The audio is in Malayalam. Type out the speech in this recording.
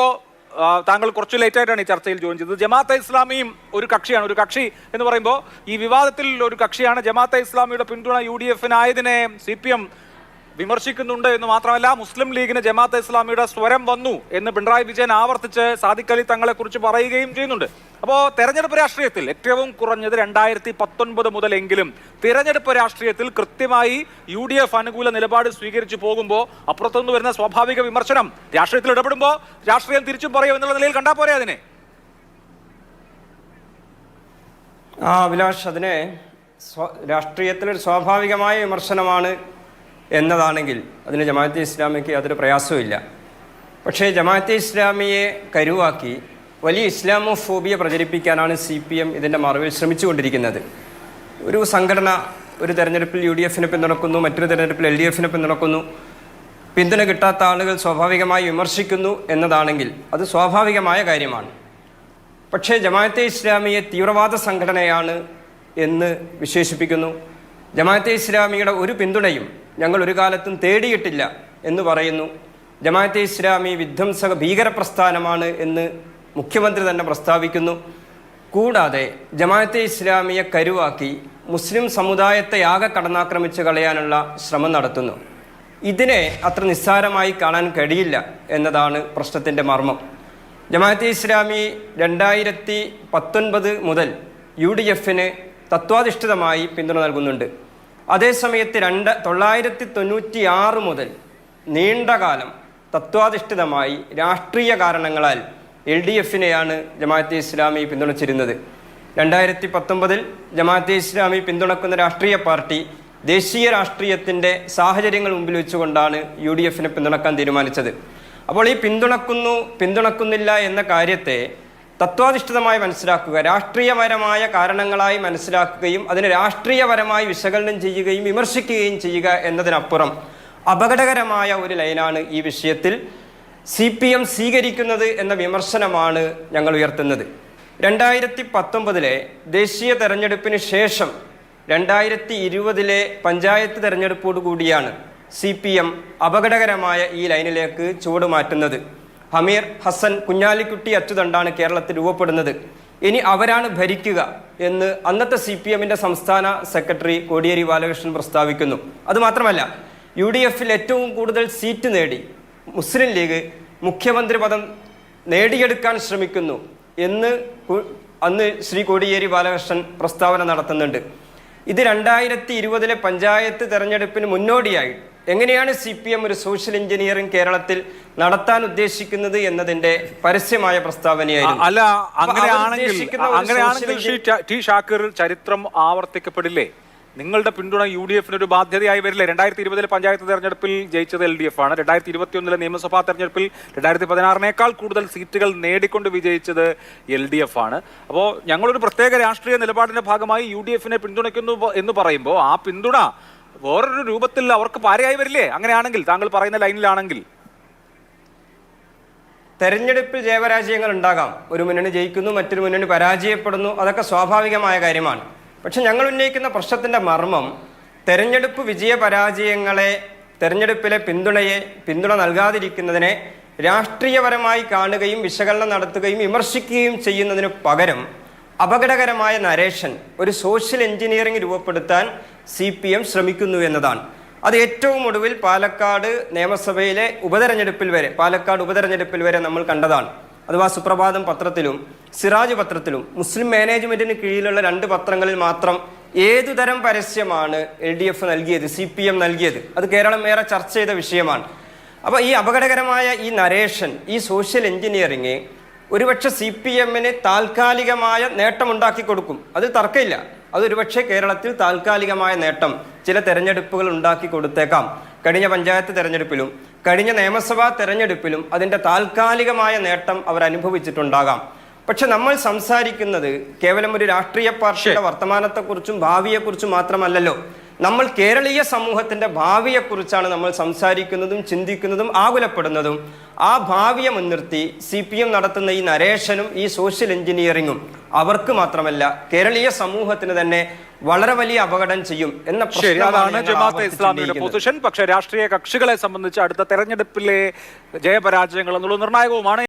ഇപ്പോൾ താങ്കൾ കുറച്ച് ലേറ്റായിട്ടാണ് ഈ ചർച്ചയിൽ ജോയിൻ ചെയ്തത്. ജമാഅത്തെ ഇസ്ലാമിയും ഒരു കക്ഷിയാണ്. ഒരു കക്ഷി എന്ന് പറയുമ്പോൾ ഈ വിവാദത്തിൽ ഒരു കക്ഷിയാണ്. ജമാഅത്തെ ഇസ്ലാമിയുടെ പിന്തുണ UDF-നായതിനെ CPM വിമർശിക്കുന്നുണ്ട് എന്ന് മാത്രമല്ല, മുസ്ലിം ലീഗിന് ജമാഅത്തെ ഇസ്ലാമിയുടെ സ്വരം വന്നു എന്ന് പിണറായി വിജയൻ ആവർത്തിച്ച് സാദിഖ് അലി തങ്ങളെ കുറിച്ച് പറയുകയും ചെയ്യുന്നുണ്ട്. അപ്പോൾ തെരഞ്ഞെടുപ്പ് രാഷ്ട്രീയത്തിൽ ഏറ്റവും കുറഞ്ഞത് 2019 മുതലെങ്കിലും തിരഞ്ഞെടുപ്പ് രാഷ്ട്രീയത്തിൽ കൃത്യമായി UDF അനുകൂല നിലപാട് സ്വീകരിച്ചു പോകുമ്പോൾ അപ്പുറത്തുനിന്ന് വരുന്ന സ്വാഭാവിക വിമർശനം രാഷ്ട്രീയത്തിൽ ഇടപെടുമ്പോൾ രാഷ്ട്രീയം തിരിച്ചും പറയും എന്നുള്ള നിലയിൽ കണ്ടാൽ പോരെ അതിനെ? അഭിലാഷ്, അതിനെ രാഷ്ട്രീയത്തിലൊരു സ്വാഭാവികമായ വിമർശനമാണ് എന്നതാണെങ്കിൽ അതിന് ജമാഅത്തെ ഇസ്ലാമിക്ക് യാതൊരു പ്രയാസവുമില്ല. പക്ഷേ ജമാഅത്തെ ഇസ്ലാമിയെ കരുവാക്കി വലിയ ഇസ്ലാമോഫോബിയ പ്രചരിപ്പിക്കാനാണ് CPM ഇതിൻ്റെ മറവിൽ ശ്രമിച്ചുകൊണ്ടിരിക്കുന്നത്. ഒരു സംഘടന ഒരു തെരഞ്ഞെടുപ്പിൽ UDF-നെ പിന്തുണക്കുന്നു, മറ്റൊരു തെരഞ്ഞെടുപ്പിൽ LDF-നെ പിന്തുണക്കുന്നു, പിന്തുണ കിട്ടാത്ത ആളുകൾ സ്വാഭാവികമായി വിമർശിക്കുന്നു എന്നതാണെങ്കിൽ അത് സ്വാഭാവികമായ കാര്യമാണ്. പക്ഷേ ജമാഅത്തെ ഇസ്ലാമിയെ തീവ്രവാദ സംഘടനയാണ് എന്ന് വിശേഷിപ്പിക്കുന്നു. ജമാഅത്തെ ഇസ്ലാമിയുടെ ഒരു പിന്തുണയും ഞങ്ങൾ ഒരു കാലത്തും തേടിയിട്ടില്ല എന്ന് പറയുന്നു. ജമാഅത്തെ ഇസ്ലാമി വിധ്വംസക ഭീകര പ്രസ്ഥാനമാണ് എന്ന് മുഖ്യമന്ത്രി തന്നെ പ്രസ്താവിക്കുന്നു. കൂടാതെ ജമാഅത്തെ ഇസ്ലാമിയെ കരുവാക്കി മുസ്ലിം സമുദായത്തെ ആകെ കടന്നാക്രമിച്ച് കളയാനുള്ള ശ്രമം നടത്തുന്നു. ഇതിനെ അത്ര നിസ്സാരമായി കാണാൻ കഴിയില്ല എന്നതാണ് പ്രശ്നത്തിൻ്റെ മർമ്മം. ജമാഅത്തെ ഇസ്ലാമി 2019 മുതൽ UDF-ന് തത്വാധിഷ്ഠിതമായി പിന്തുണ നൽകുന്നുണ്ട്. അതേസമയത്ത് 1996 മുതൽ നീണ്ടകാലം തത്വാധിഷ്ഠിതമായി രാഷ്ട്രീയ കാരണങ്ങളാൽ LDF-നെയാണ് ജമാഅത്തെ ഇസ്ലാമി പിന്തുണച്ചിരുന്നത്. 2019 ജമാഅത്തെ ഇസ്ലാമി പിന്തുണക്കുന്ന രാഷ്ട്രീയ പാർട്ടി ദേശീയ രാഷ്ട്രീയത്തിൻ്റെ സാഹചര്യങ്ങൾ മുമ്പിൽ വെച്ചുകൊണ്ടാണ് UDF-നെ പിന്തുണക്കാൻ തീരുമാനിച്ചത്. അപ്പോൾ ഈ പിന്തുണക്കുന്നില്ല എന്ന കാര്യത്തെ തത്വാധിഷ്ഠിതമായി മനസ്സിലാക്കുക, രാഷ്ട്രീയപരമായ കാരണങ്ങളായി മനസ്സിലാക്കുകയും അതിനെ രാഷ്ട്രീയപരമായി വിശകലനം ചെയ്യുകയും വിമർശിക്കുകയും ചെയ്യുക എന്നതിനപ്പുറം അപകടകരമായ ഒരു ലൈനാണ് ഈ വിഷയത്തിൽ CPM സ്വീകരിക്കുന്നത് എന്ന വിമർശനമാണ് ഞങ്ങൾ ഉയർത്തുന്നത്. 2019 ദേശീയ തെരഞ്ഞെടുപ്പിന് ശേഷം 2020 പഞ്ചായത്ത് തെരഞ്ഞെടുപ്പോടുകൂടിയാണ് CPM അപകടകരമായ ഈ ലൈനിലേക്ക് ചുവട് മാറ്റുന്നത്. ഹമീർ ഹസൻ, കുഞ്ഞാലിക്കുട്ടി അച്ചുതണ്ടാണ് കേരളത്തിൽ രൂപപ്പെടുന്നത്. ഇനി അവരാണ് ഭരിക്കുക എന്ന് അന്നത്തെ CPM-ന്റെ സംസ്ഥാന സെക്രട്ടറി കോടിയേരി ബാലകൃഷ്ണൻ പ്രസ്താവിക്കുന്നു. അതുമാത്രമല്ല, UDF-ൽ ഏറ്റവും കൂടുതൽ സീറ്റ് നേടി മുസ്ലിം ലീഗ് മുഖ്യമന്ത്രി പദം നേടിയെടുക്കാൻ ശ്രമിക്കുന്നു എന്ന് അന്ന് ശ്രീ കോടിയേരി ബാലകൃഷ്ണൻ പ്രസ്താവന നടത്തുന്നുണ്ട്. ഇത് 2020 പഞ്ചായത്ത് തെരഞ്ഞെടുപ്പിന് മുന്നോടിയായി എങ്ങനെയാണ് CPM ഒരു സോഷ്യൽ എഞ്ചിനീയറിംഗ് കേരളത്തിൽ നടത്താൻ ഉദ്ദേശിക്കുന്നത് എന്നതിന്റെ പരസ്യമായ പ്രസ്താവനയായിരുന്നു. അല്ല, അങ്ങനെയാണെങ്കിൽ ടി ഷാക്കിർ, ചരിത്രം ആവർത്തിക്കപ്പെടില്ലേ? നിങ്ങളുടെ പിന്തുണ UDF-ന് ഒരു ബാധ്യതയായി വരില്ലേ? 2020 പഞ്ചായത്ത് തെരഞ്ഞെടുപ്പിൽ ജയിച്ചത് LDF-ആണ്. 2021 നിയമസഭാ തെരഞ്ഞെടുപ്പിൽ 2016-നേക്കാൾ കൂടുതൽ സീറ്റുകൾ നേടിക്കൊണ്ട് വിജയിച്ചത് LDF-ആണ്. അപ്പോൾ ഞങ്ങളൊരു പ്രത്യേക രാഷ്ട്രീയ നിലപാടിന്റെ ഭാഗമായി UDF-നെ പിന്തുണയ്ക്കുന്നു എന്ന് പറയുമ്പോൾ ആ പിന്തുണ വേറൊരു രൂപത്തിൽ അവർക്ക് പാരയായി വരില്ലേ? അങ്ങനെയാണെങ്കിൽ, താങ്കൾ പറയുന്ന ലൈനിലാണെങ്കിൽ തെരഞ്ഞെടുപ്പിൽ ജയപരാജയങ്ങൾ ഉണ്ടാകാം. ഒരു മുന്നണി ജയിക്കുന്നു, മറ്റൊരു മുന്നണി പരാജയപ്പെടുന്നു, അതൊക്കെ സ്വാഭാവികമായ കാര്യമാണ്. പക്ഷെ ഞങ്ങൾ ഉന്നയിക്കുന്ന പ്രശ്നത്തിൻ്റെ മർമ്മം തെരഞ്ഞെടുപ്പ് വിജയപരാജയങ്ങളെ, തെരഞ്ഞെടുപ്പിലെ പിന്തുണ നൽകാതിരിക്കുന്നതിനെ രാഷ്ട്രീയപരമായി കാണുകയും വിശകലനം നടത്തുകയും വിമർശിക്കുകയും ചെയ്യുന്നതിന് പകരം അപകടകരമായ നരേഷൻ, ഒരു സോഷ്യൽ എഞ്ചിനീയറിംഗ് രൂപപ്പെടുത്താൻ CPM ശ്രമിക്കുന്നു എന്നതാണ്. അത് ഏറ്റവും ഒടുവിൽ പാലക്കാട് നിയമസഭയിലെ പാലക്കാട് ഉപതെരഞ്ഞെടുപ്പിൽ വരെ നമ്മൾ കണ്ടതാണ്. അഥവാ സുപ്രഭാതം പത്രത്തിലും സിറാജ് പത്രത്തിലും മുസ്ലിം മാനേജ്മെന്റിന് കീഴിലുള്ള 2 പത്രങ്ങളിൽ മാത്രം ഏതുതരം പരസ്യമാണ് LDF നൽകിയത്, CPM നൽകിയത്. അത് കേരളം ഏറെ ചർച്ച ചെയ്ത വിഷയമാണ്. അപ്പോൾ ഈ അപകടകരമായ ഈ നരേഷൻ, ഈ സോഷ്യൽ എഞ്ചിനീയറിംഗ് ഒരുപക്ഷെ CPM-ന് താൽക്കാലികമായ നേട്ടമുണ്ടാക്കി കൊടുക്കും. അത് തർക്കമില്ല. അതൊരുപക്ഷെ കേരളത്തിൽ താൽക്കാലികമായ നേട്ടം ചില തെരഞ്ഞെടുപ്പുകൾ ഉണ്ടാക്കി കൊടുത്തേക്കാം. കഴിഞ്ഞ പഞ്ചായത്ത് തെരഞ്ഞെടുപ്പിലും കഴിഞ്ഞ നിയമസഭാ തെരഞ്ഞെടുപ്പിലും അതിൻ്റെ താൽക്കാലികമായ നേട്ടം അവർ അനുഭവിച്ചിട്ടുണ്ടാകാം. പക്ഷെ നമ്മൾ സംസാരിക്കുന്നത് കേവലം ഒരു രാഷ്ട്രീയ പാർട്ടിയുടെ വർത്തമാനത്തെക്കുറിച്ചും ഭാവിയെക്കുറിച്ചും മാത്രമല്ലല്ലോ. നമ്മൾ കേരളീയ സമൂഹത്തിൻ്റെ ഭാവിയെക്കുറിച്ചാണ് നമ്മൾ സംസാരിക്കുന്നതും ചിന്തിക്കുന്നതും ആകുലപ്പെടുന്നതും. ആ ഭാവിയെ മുൻനിർത്തി CPM നടത്തുന്ന ഈ നരേഷനും ഈ സോഷ്യൽ എഞ്ചിനീയറിങ്ങും അവർക്ക് മാത്രമല്ല കേരളീയ സമൂഹത്തിന് തന്നെ വളരെ വലിയ അപകടം ചെയ്യും എന്ന പ്രശ്നമാണ് ജമാഅത്തെ ഇസ്ലാമിയുടെ പൊസിഷൻ. പക്ഷേ രാഷ്ട്രീയ കക്ഷികളെ സംബന്ധിച്ച് അടുത്ത തെരഞ്ഞെടുപ്പിലെ ജയപരാജയങ്ങൾ എന്നുള്ളത് നിർണായകവുമാണ്.